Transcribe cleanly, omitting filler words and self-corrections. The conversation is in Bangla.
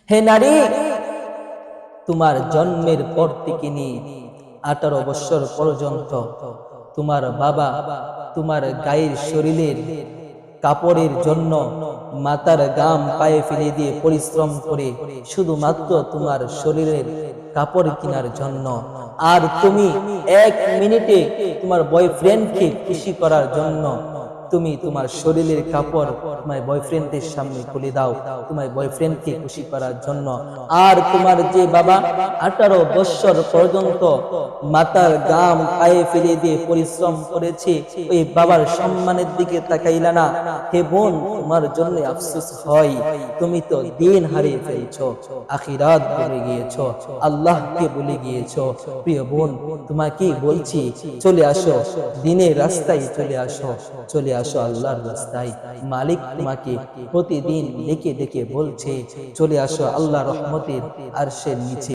হে নারী, তোমার জন্মের পর থেকে নিয়ে 18 বছর পর্যন্ত তোমার বাবা তোমার গায়ের শরীরের কাপড়ের জন্য মাথার গাম পায়ে ফেলে দিয়ে পরিশ্রম করে শুধুমাত্র তোমার শরীরের কাপড় কেনার জন্য, আর তুমি 1 মিনিটে তোমার বয়ফ্রেন্ডকে খুশি করার জন্য তুমি তোমার শরীরের কাপড় তোমার বয়ফ্রেন্ডের সামনে খুলে দাও তোমার বয়ফ্রেন্ডকে খুশি করার জন্য। আর তোমার যে বাবা 18 বছর পর্যন্ত মাথার গাম পায়ে ফেলে দিয়ে পরিশ্রম করেছে, ওই বাবার সম্মানের দিকে তাকাইলা না। হে বোন, তোমার জন্য আফসোস হয়, তুমি তো দিন হারিয়ে ফেলছো, আখিরাত ভুলে গিয়েছো, আল্লাহকে ভুলে গিয়েছো। প্রিয় বোন, তোমাকে বলছি, চলে আসো দিনের রাস্তায়, চলে আসো, চলে আসো আল্লাহর রাস্তায়। মালিক তোমাকে প্রতিদিন ডেকে ডেকে বলছে, চলে আসো আল্লাহ রহমতের আরশের নিচে।